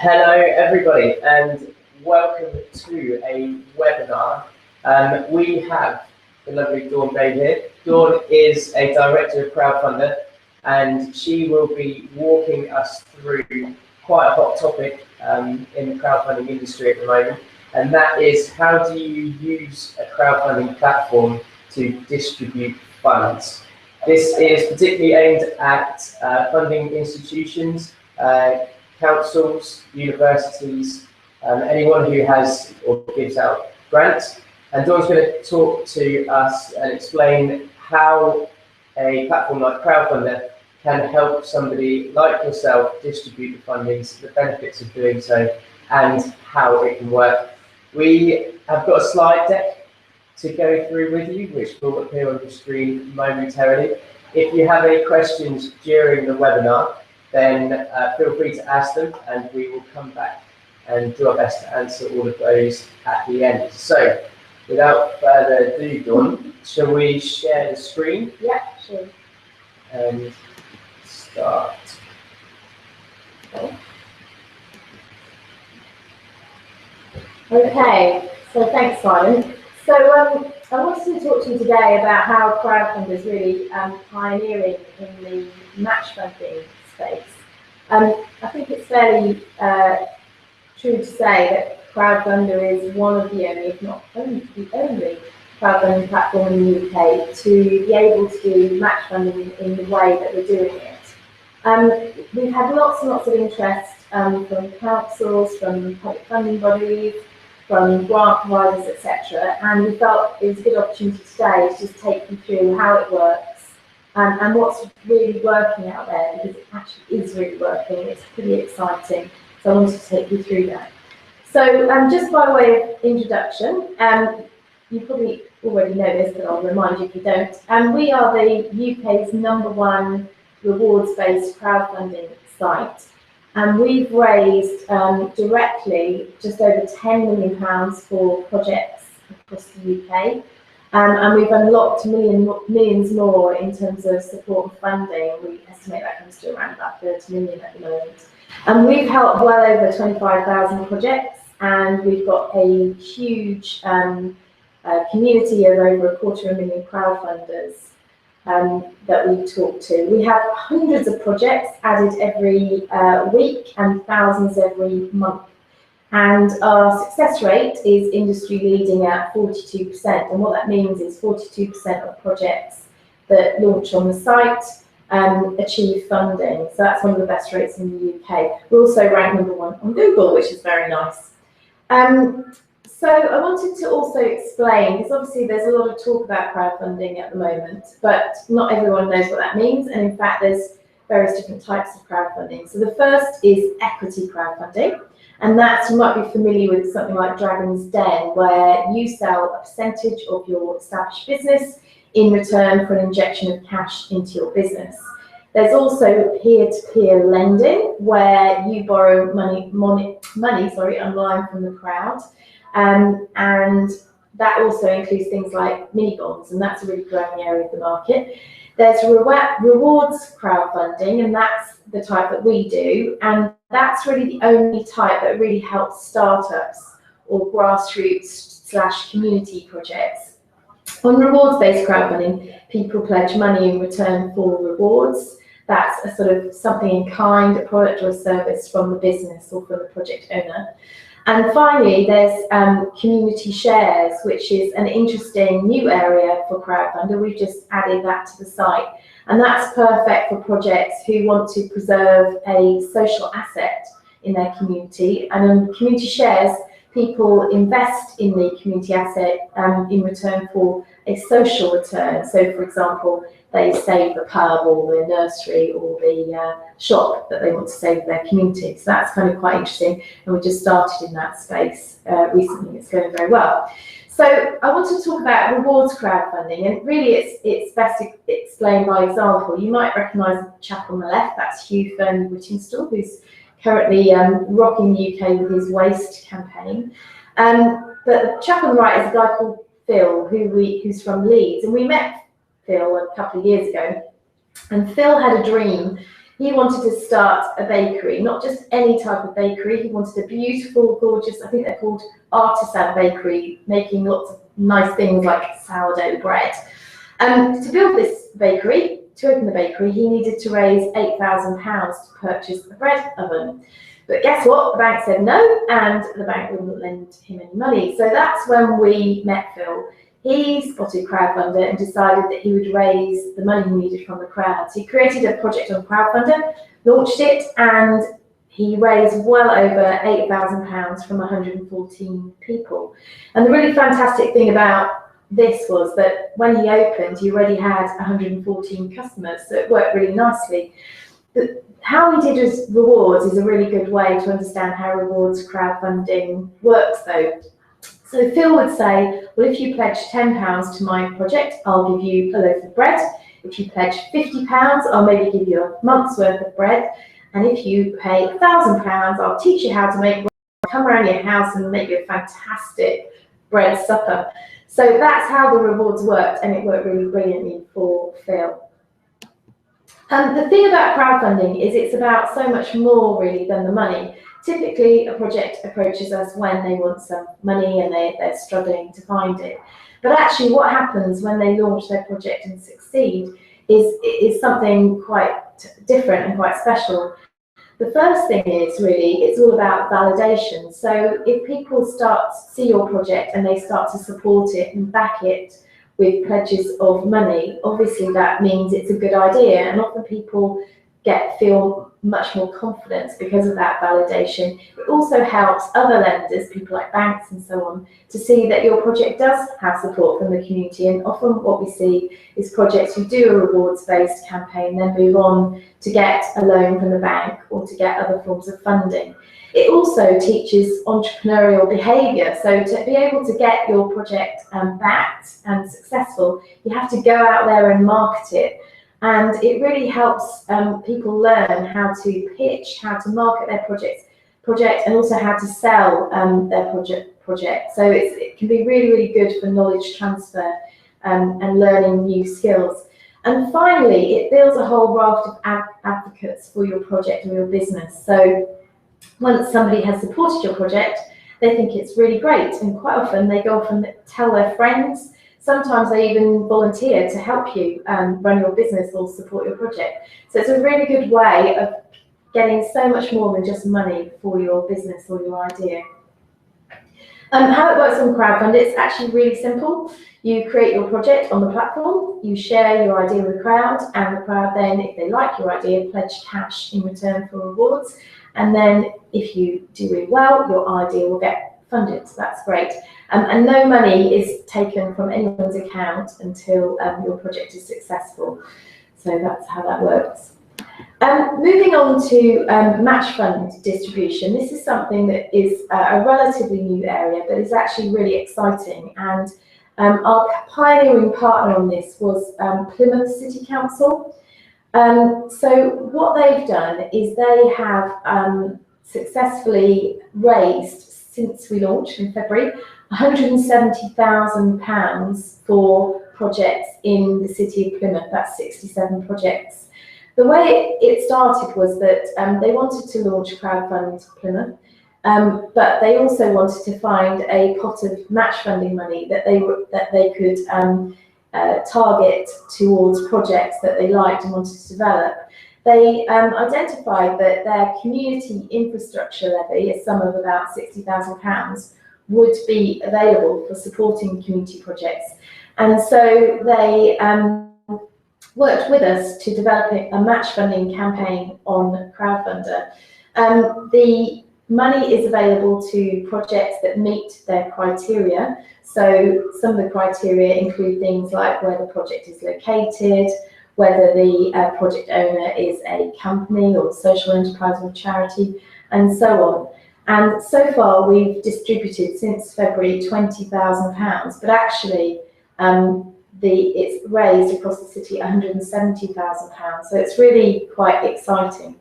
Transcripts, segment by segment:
Hello everybody and welcome to a webinar. We have the lovely Dawn Bay here. Dawn is a director of Crowdfunder and she will be walking us through quite a hot topic in the crowdfunding industry at the moment, and that is how do you use a crowdfunding platform to distribute funds. This is particularly aimed at funding institutions, councils, universities, anyone who has or gives out grants. And Dawn's going to talk to us and explain how a platform like Crowdfunder can help somebody like yourself distribute the fundings, the benefits of doing so, and how it can work. We have got a slide deck to go through with you, which will appear on the screen momentarily. If you have any questions during the webinar, then feel free to ask them and we will come back and do our best to answer all of those at the end. So, without further ado, Dawn, shall we share the screen? Yeah, sure. And start. Okay, so thanks, Simon. So I wanted to talk to you today about how Crowdfunder is really pioneering in the match funding space. I think it's fairly true to say that Crowdfunder is one of the only, if not the only, crowdfunding platform in the UK to be able to do match funding in the way that we're doing it. We've had lots and lots of interest from councils, from public funding bodies, from grant providers, etc. And we felt it was a good opportunity today to just take you through how it works and what's really working out there, because it actually is really working. It's pretty exciting. So I wanted to take you through that. So just by way of introduction, you probably already know this, but I'll remind you if you don't. We are the UK's #1 rewards-based crowdfunding site. And we've raised directly just over £10 million for projects across the UK. And we've unlocked millions more in terms of support and funding. We estimate that comes to around about 30 million at the moment. And we've helped well over 25,000 projects, and we've got a huge community of over 250,000 crowdfunders that we talk to. We have hundreds of projects added every week and thousands every month. And our success rate is industry leading at 42%. And what that means is 42% of projects that launch on the site achieve funding. So that's one of the best rates in the UK. We're also ranked #1 on Google, which is very nice. So I wanted to also explain, because obviously there's a lot of talk about crowdfunding at the moment, but not everyone knows what that means. And in fact, there's various different types of crowdfunding. So the first is equity crowdfunding. And that's, you might be familiar with something like Dragon's Den, where you sell a percentage of your established business in return for an injection of cash into your business. There's also peer-to-peer lending, where you borrow money online from the crowd. And that also includes things like mini bonds, and that's a really growing area of the market. There's rewards crowdfunding, and that's the type that we do, and that's really the only type that really helps startups or grassroots/community projects. On rewards-based crowdfunding, people pledge money in return for rewards. That's a sort of something in kind, a product or a service from the business or from the project owner. And finally, there's community shares, which is an interesting new area for Crowdfunder. We've just added that to the site. And that's perfect for projects who want to preserve a social asset in their community. And on community shares, people invest in the community asset in return for a social return. So, for example, they save the pub or the nursery or the shop that they want to save their community. So that's kind of quite interesting, and we just started in that space recently. It's going very well. So I want to talk about rewards crowdfunding, and really it's best explained by example. You might recognise the chap on the left, that's Hugh Fern-Whittingstall, who's currently rocking the UK with his waste campaign. But the chap on the right is a guy called Phil, who's from Leeds, and we met Phil a couple of years ago, and Phil had a dream He wanted to start a bakery, not just any type of bakery. He wanted a beautiful, gorgeous, I think they're called artisan bakery, making lots of nice things like sourdough bread. To build this bakery, to open the bakery, he needed to raise £8,000 to purchase a bread oven. But guess what? The bank said no, and the bank wouldn't lend him any money. So that's when we met Phil. He spotted Crowdfunder and decided that he would raise the money he needed from the crowd. So he created a project on Crowdfunder, launched it, and he raised well over £8,000 from 114 people. And the really fantastic thing about this was that when he opened, he already had 114 customers, so it worked really nicely. How he did his rewards is a really good way to understand how rewards crowdfunding works, though. So Phil would say, well, if you pledge £10 to my project, I'll give you a loaf of bread. If you pledge £50, I'll maybe give you a month's worth of bread. And if you pay £1,000, I'll teach you how to make bread, come around your house and make you a fantastic bread supper. So that's how the rewards worked, and it worked really brilliantly for Phil. The thing about crowdfunding is it's about so much more really than the money. Typically, a project approaches us when they want some money and they're struggling to find it. But actually what happens when they launch their project and succeed is something quite different and quite special. The first thing is really, it's all about validation. So if people start to see your project and they start to support it and back it with pledges of money, obviously that means it's a good idea, and often people feel much more confidence because of that validation. It also helps other lenders, people like banks and so on, to see that your project does have support from the community. And often what we see is projects who do a rewards-based campaign then move on to get a loan from the bank or to get other forms of funding. It also teaches entrepreneurial behaviour. So to be able to get your project backed and successful, you have to go out there and market it. And it really helps people learn how to pitch, how to market their project, and also how to sell their project. So it can be really, really good for knowledge transfer and learning new skills. And finally, it builds a whole raft of advocates for your project or your business. So once somebody has supported your project, they think it's really great, and quite often they go off and tell their friends. Sometimes they even volunteer to help you run your business or support your project. So it's a really good way of getting so much more than just money for your business or your idea. How it works on Crowdfund, it's actually really simple. You create your project on the platform, you share your idea with the crowd, and the crowd then, if they like your idea, pledge cash in return for rewards. And then if you do really well, your idea will get funded, so that's great. And no money is taken from anyone's account until your project is successful. So that's how that works. Moving on to match fund distribution. This is something that is a relatively new area, but is actually really exciting. And our pioneering partner on this was Plymouth City Council. So what they've done is they have successfully raised, since we launched in February, £170,000 for projects in the city of Plymouth. That's 67 projects. The way it started was that they wanted to launch Crowdfund Plymouth, but they also wanted to find a pot of match funding money that they could target towards projects that they liked and wanted to develop. They identified that their community infrastructure levy, a sum of about £60,000, would be available for supporting community projects. And so they worked with us to develop a match funding campaign on Crowdfunder. The money is available to projects that meet their criteria. So some of the criteria include things like where the project is located, whether the project owner is a company or social enterprise or charity, and so on. And so far we've distributed since February £20,000, but actually it's raised across the city £170,000. So it's really quite exciting.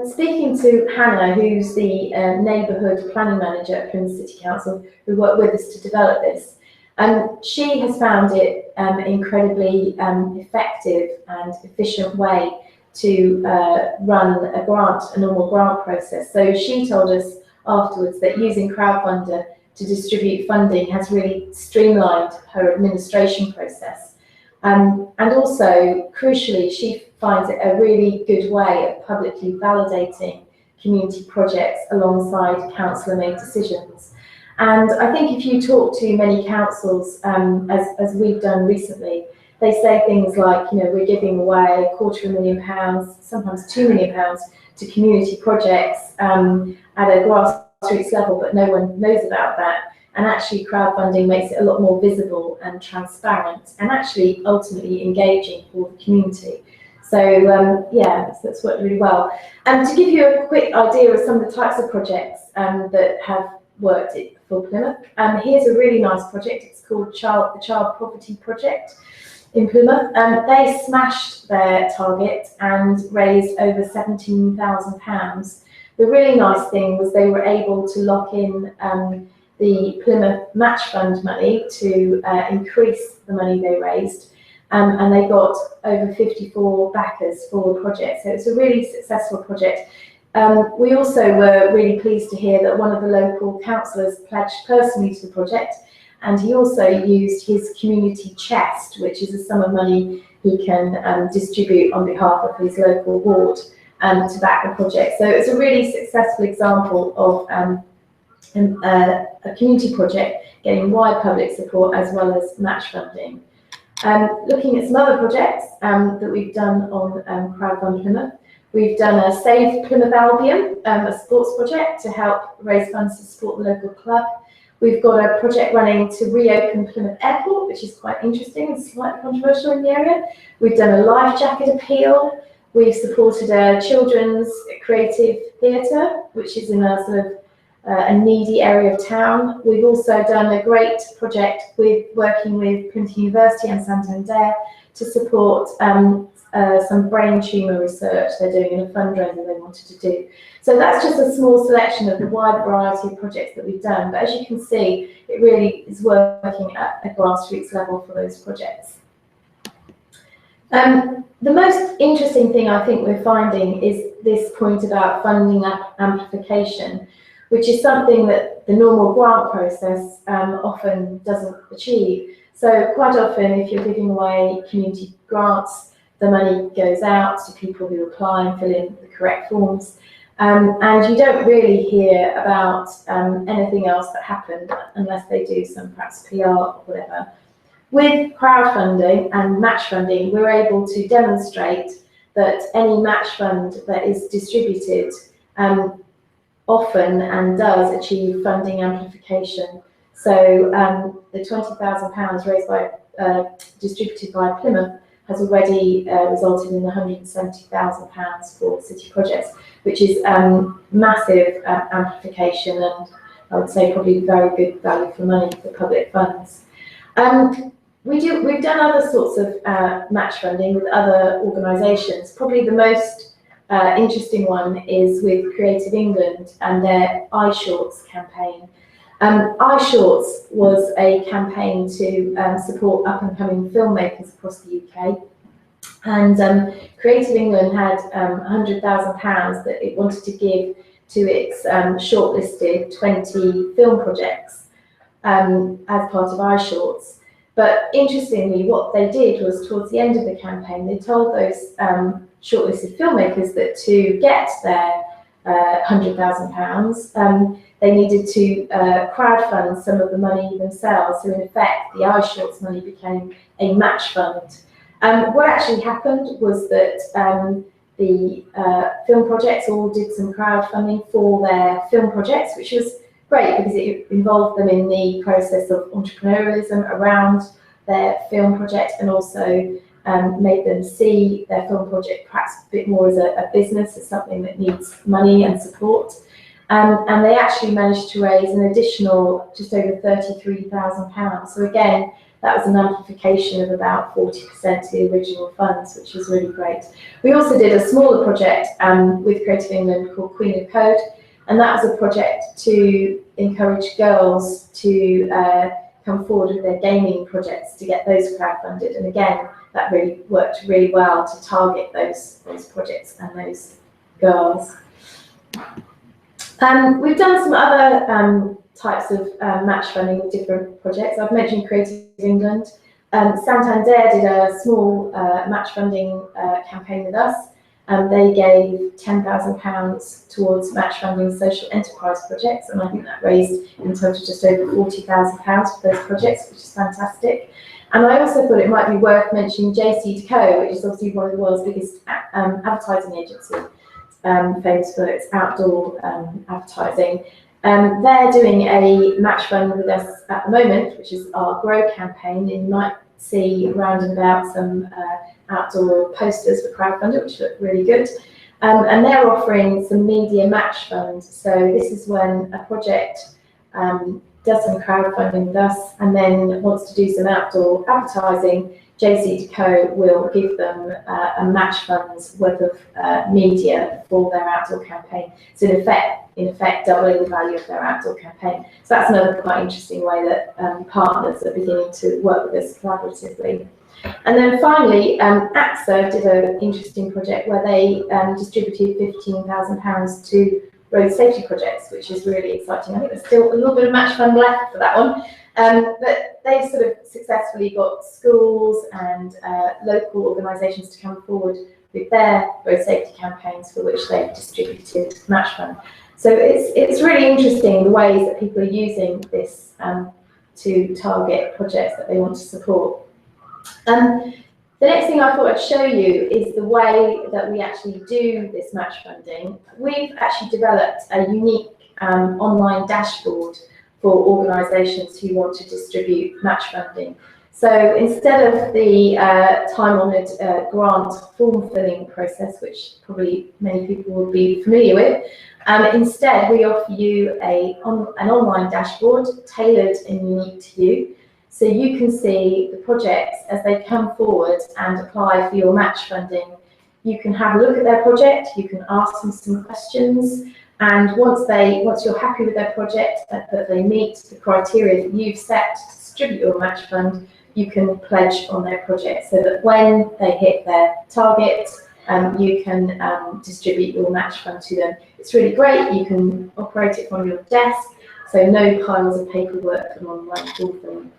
Speaking to Hannah, who's the neighbourhood planning manager at Plymouth City Council, who worked with us to develop this, She has found it incredibly effective and efficient way to run a normal grant process. So she told us afterwards that using Crowdfunder to distribute funding has really streamlined her administration process. And also, crucially, she finds it a really good way of publicly validating community projects alongside councillor-made decisions. And I think if you talk to many councils, as we've done recently, they say things like, we're giving away £250,000, sometimes £2 million to community projects at a grassroots level, but no one knows about that. And actually, crowdfunding makes it a lot more visible and transparent, and actually ultimately engaging for the community. So that's worked really well. And to give you a quick idea of some of the types of projects that have worked for Plymouth, here's a really nice project. It's called the Child Poverty Project in Plymouth. They smashed their target and raised over £17,000. The really nice thing was they were able to lock in the Plymouth Match Fund money to increase the money they raised. And they got over 54 backers for the project. So it's a really successful project. We also were really pleased to hear that one of the local councillors pledged personally to the project, and he also used his community chest, which is a sum of money he can distribute on behalf of his local ward to back the project. So it's a really successful example of a community project getting wide public support as well as match funding. Looking at some other projects that we've done on Crowdfund Plymouth, we've done a Save Plymouth Albion, a sports project to help raise funds to support the local club. We've got a project running to reopen Plymouth Airport, which is quite interesting and slightly controversial in the area. We've done a life jacket appeal. We've supported a children's creative theatre, which is in a sort of a needy area of town. We've also done a great project working with Plymouth University and Santander to support some brain tumour research they're doing in a fundraiser they wanted to do. So that's just a small selection of the wide variety of projects that we've done. But as you can see, it really is working at a grassroots level for those projects. The most interesting thing I think we're finding is this point about funding amplification, which is something that the normal grant process often doesn't achieve. So quite often, if you're giving away community grants, the money goes out to people who apply and fill in the correct forms. And you don't really hear about anything else that happened unless they do some perhaps PR or whatever. With crowdfunding and match funding, we're able to demonstrate that any match fund that is distributed often and does achieve funding amplification. So the £20,000 raised by distributed by Plymouth has already resulted in £170,000 for city projects, which is massive amplification, and I would say probably very good value for money for public funds. We've done other sorts of match funding with other organisations. Probably the most interesting one is with Creative England and their iShorts campaign. iShorts was a campaign to support up-and-coming filmmakers across the UK. And Creative England had £100,000 that it wanted to give to its shortlisted 20 film projects as part of iShorts. But interestingly, what they did was towards the end of the campaign, they told those shortlisted filmmakers that to get their £100,000, they needed to crowdfund some of the money themselves. So in effect, the iShorts money became a match fund. What actually happened was that the film projects all did some crowdfunding for their film projects, which was great because it involved them in the process of entrepreneurialism around their film project, and also made them see their film project perhaps a bit more as a business, as something that needs money and support. And they actually managed to raise an additional just over £33,000. So again, that was an amplification of about 40% to the original funds, which was really great. We also did a smaller project with Creative England called Queen of Code, and that was a project to encourage girls to come forward with their gaming projects to get those crowdfunded. And again, that really worked really well to target those projects and those girls. We've done some other types of match funding with different projects. I've mentioned Creative England. Santander did a small match funding campaign with us. They gave £10,000 towards match funding social enterprise projects, and I think that raised in total just over £40,000 for those projects, which is fantastic. And I also thought it might be worth mentioning JC2Co, which is obviously one of the world's biggest advertising agency, famous for its outdoor advertising. They're doing a match fund with us at the moment, which is our Grow campaign, and you might see around and about some outdoor posters for crowdfunding, which look really good. And they're offering some media match funds. So this is when a project does some crowdfunding with us and then wants to do some outdoor advertising. JC2Co will give them a match fund's worth of media for their outdoor campaign. So in effect, doubling the value of their outdoor campaign. So that's another quite interesting way that partners are beginning to work with us collaboratively. And then finally, AXA did an interesting project where they distributed £15,000 to road safety projects, which is really exciting. I think there's still a little bit of match fund left for that one. But they've sort of successfully got schools and local organisations to come forward with their road safety campaigns for which they've distributed match fund. So it's really interesting the ways that people are using this to target projects that they want to support. The next thing I thought I'd show you is the way that we actually do this match funding. We've actually developed a unique online dashboard for organisations who want to distribute match funding. So instead of the time-honoured grant form filling process, which probably many people will be familiar with, instead we offer you an online dashboard tailored and unique to you. So you can see the projects as they come forward and apply for your match funding. You can have a look at their project, you can ask them some questions, and once you're happy with their project, that they meet the criteria that you've set to distribute your match fund, you can pledge on their project so that when they hit their target, you can distribute your match fund to them. It's really great. You can operate it from your desk, so no piles of paperwork and online form.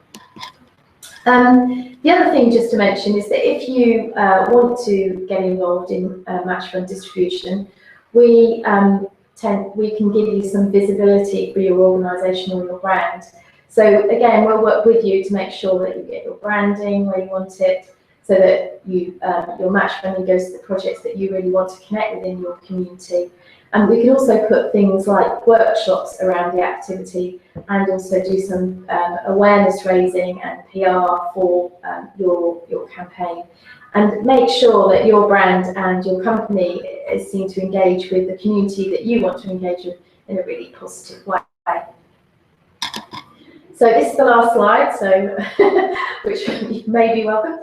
The other thing just to mention is that if you want to get involved in match fund distribution, we can give you some visibility for your organisation or your brand. So again, we'll work with you to make sure that you get your branding where you want it, so that your match funding goes to the projects that you really want to connect with in your community. And we can also put things like workshops around the activity and also do some awareness raising and PR for your campaign. And make sure that your brand and your company is seen to engage with the community that you want to engage with in a really positive way. So this is the last slide, so which you may be welcome.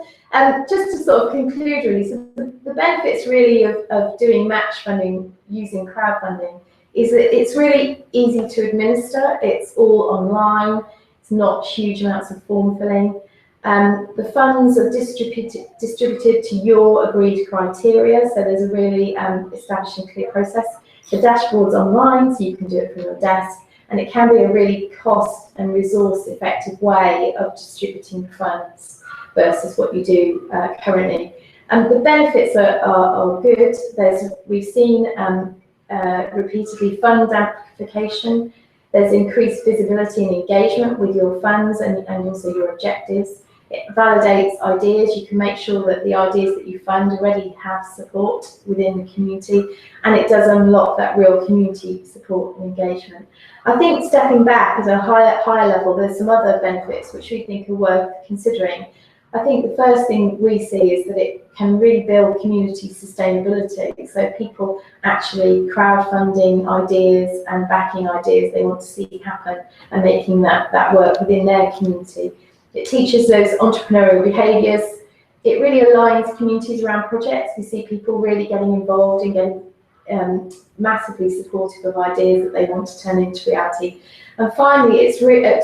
Just to sort of conclude really, so the benefits really of doing match funding using crowdfunding is that it's really easy to administer, it's all online, it's not huge amounts of form filling. The funds are distributed to your agreed criteria, so there's a really established and clear process. The dashboard's online, so you can do it from your desk, and it can be a really cost and resource effective way of distributing funds versus what you do currently. The benefits are good. We've seen repeatedly fund amplification. There's increased visibility and engagement with your funds and also your objectives. It validates ideas. You can make sure that the ideas that you fund already have support within the community, and it does unlock that real community support and engagement. I think stepping back at a higher level, there's some other benefits which we think are worth considering. I think the first thing we see is that it can really build community sustainability. So people actually crowdfunding ideas and backing ideas they want to see happen and making that work within their community. It teaches those entrepreneurial behaviours. It really aligns communities around projects. We see people really getting involved and getting massively supportive of ideas that they want to turn into reality. And finally, it's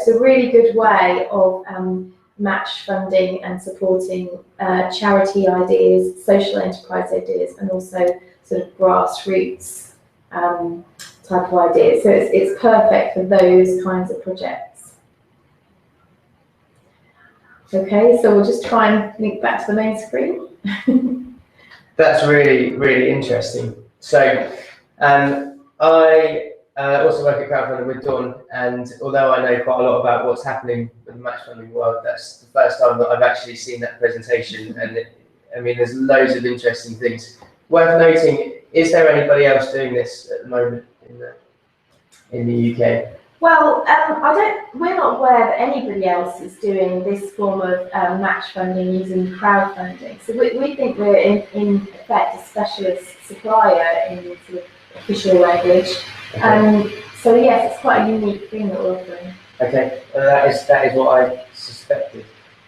a really good way of match funding and supporting charity ideas, social enterprise ideas, and also sort of grassroots type of ideas. So it's perfect for those kinds of projects. Okay, so we'll just try and link back to the main screen. That's really, really interesting. So I also work at Crowdfunding with Dawn, and although I know quite a lot about what's happening with the match funding world, that's the first time that I've actually seen that presentation. And I mean, there's loads of interesting things. Worth noting, is there anybody else doing this at the moment in the UK? Well, we're not aware that anybody else is doing this form of match funding using crowdfunding. So we think we're in effect a specialist supplier in sort of official language. Okay. So yes, it's quite a unique thing that we're offering. Okay, that is what I suspected.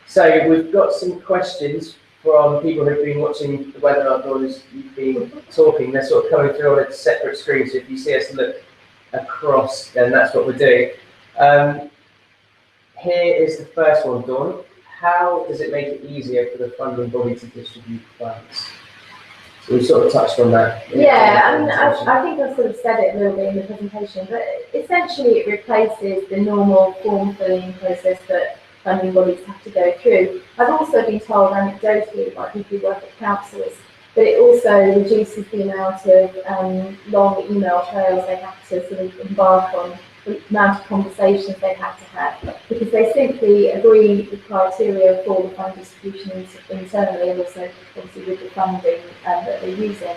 So we've got some questions from people who've been watching the webinar as you've been talking. They're sort of coming through on a separate screen, so if you see us look across, then that's what we're doing. Here is the first one, Dawn. How does it make it easier for the funding body to distribute funds? So we sort of touched on that. Yeah, I mean, I think I sort of said it a little bit in the presentation, but essentially it replaces the normal form filling process that funding bodies have to go through. I've also been told anecdotally by people who work at councils that it also reduces the amount of long email trails they have to sort of embark on, the amount of conversations they have to have, because they simply agree the criteria for the fund distribution internally, and also obviously with the funding that they're using,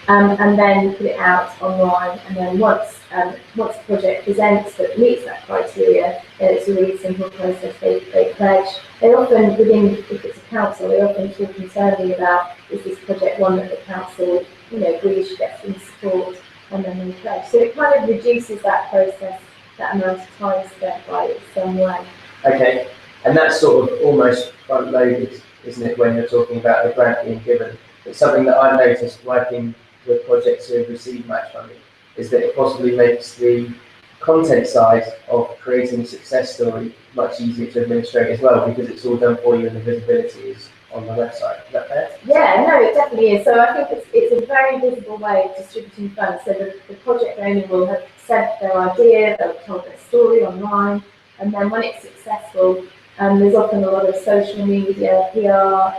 and then put it out online. And then once the project presents that meets that criteria, then it's a really simple process. They pledge. They often, if it's a council, they often talk internally about, is this project one that the council, agrees should get some support, and then they pledge. So it kind of reduces that process, that amount of time spent by some way. Okay, and that's sort of almost front-loaded, isn't it, when you're talking about the grant being given? It's something that I've noticed working with projects who have received match funding, is that it possibly makes the content side of creating a success story much easier to administrate as well, because it's all done for you and the visibility is on the website. Is that fair? Yeah, no, it definitely is. So I think it's a very visible way of distributing funds. So the project owner will have said their idea, they'll tell their story online, and then when it's successful, there's often a lot of social media, PR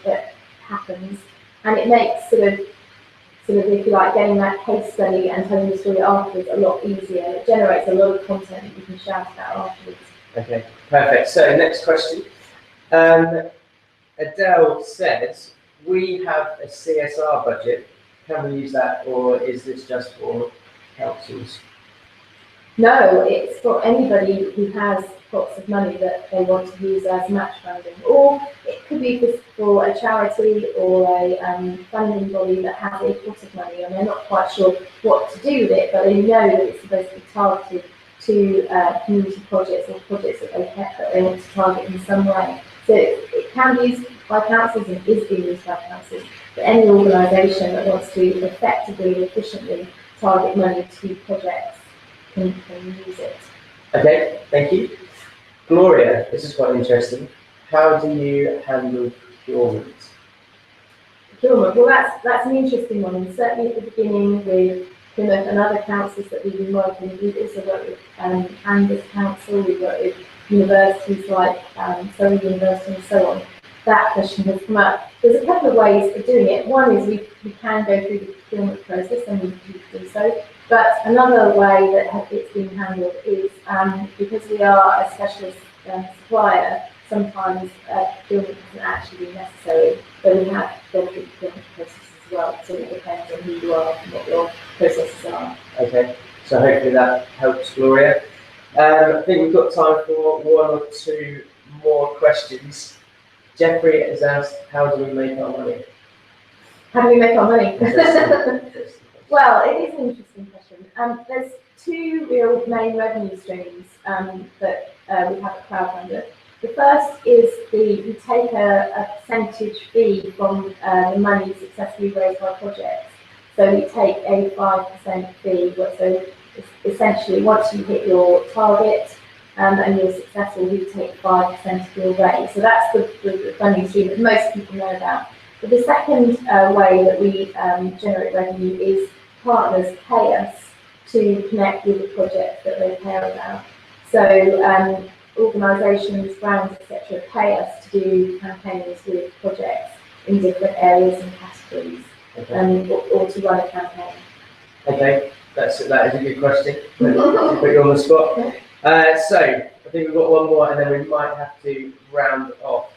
that happens, and it makes sort of, if you like, getting that case study and telling the story afterwards a lot easier. It generates a lot of content that you can shout about afterwards. Okay, perfect. So next question. Adele says, we have a CSR budget. Can we use that, or is this just for councils? No, it's for anybody who has pots of money that they want to use as match funding, or it could be for a charity or a funding body that has a pot of money and they're not quite sure what to do with it, but they know that it's supposed to be targeted to community projects or projects that they want to target in some way. So it can be used by councils and is being used by councils, but any organisation that wants to effectively and efficiently target money to projects can use it. Okay, thank you. Gloria, this is quite interesting. How do you handle procurement? Procurement, well, that's an interesting one, and certainly at the beginning with Plymouth and other councils that we've been working with. We've also worked with Angus Council, we've worked with universities like Surrey University and so on. That question has come up. There's a couple of ways of doing it. One is we can go through the procurement process, and we do so. But another way that it's being handled is because we are a specialist supplier, sometimes procurement isn't actually necessary, but we have gone through the procurement process as well. So it depends on who you are and what your processes are. Okay, so hopefully that helps, Gloria. I think we've got time for one or two more questions. Jeffrey has asked, how do we make our money? How do we make our money? Interesting. Well, it is an interesting question. There's two real main revenue streams that we have at Crowdfunding. The first is we take a percentage fee from the money successfully raised by projects. So we take a 5% fee. So essentially, once you hit your target and you're successful, we take 5% of your raise. So that's the funding stream that most people know about. But the second way that we generate revenue is partners pay us to connect with the projects that they care about. So organisations, brands, etc., pay us to do campaigns with projects in different areas and categories, or to run a campaign. Okay, that is a good question. To put you on the spot. So I think we've got one more, and then we might have to round off.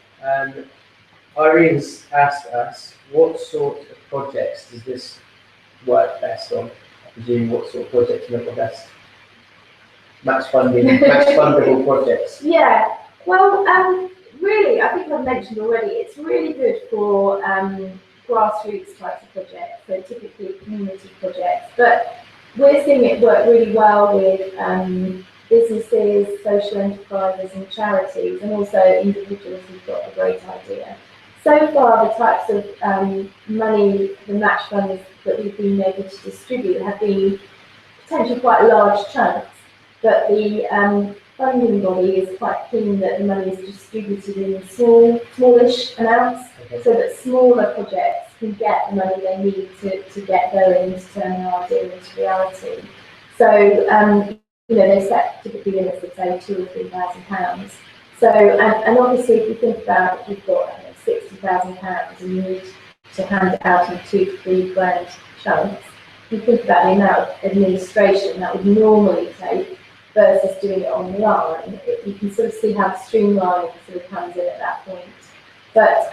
Irene's asked us, what sort of projects does this work best on? I presume what sort of projects work the best? Match fundable projects. Yeah. Well, really, I think I've mentioned already, it's really good for grassroots types of projects, so typically community projects. But we're seeing it work really well with businesses, social enterprises and charities, and also individuals who've got a great idea. So far, the types of money, the match funds that we've been able to distribute have been potentially quite large chunks, but the funding body is quite keen that the money is distributed in smallish amounts, so that smaller projects can get the money they need to get going and to turn their idea into reality. So, they set typically limits of say £2,000 or £3,000. So, and obviously, if you think about it, you've got £60,000 and you need to hand it out in 2 to 3 grand chunks. If you think about the amount of administration that would normally take versus doing it online, you can sort of see how the streamlining sort of comes in at that point. But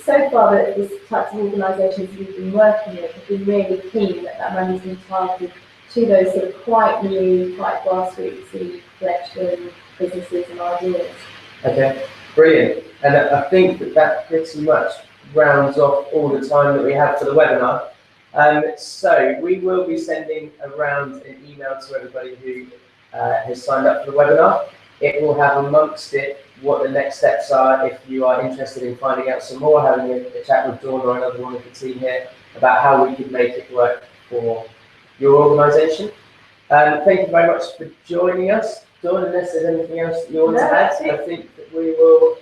so far, the types of organisations we've been working with have been really keen that money's been targeted to those sort of quite new, quite grassrootsy, fledgling businesses and ideas. Okay, brilliant. And I think that pretty much rounds off all the time that we have for the webinar. So we will be sending around an email to everybody who has signed up for the webinar. It will have amongst it what the next steps are if you are interested in finding out some more, having a chat with Dawn or another one of the team here about how we could make it work for your organisation. Thank you very much for joining us. Dawn, unless there's anything else that you want to add, I think that we will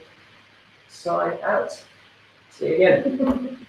sign out. See you again.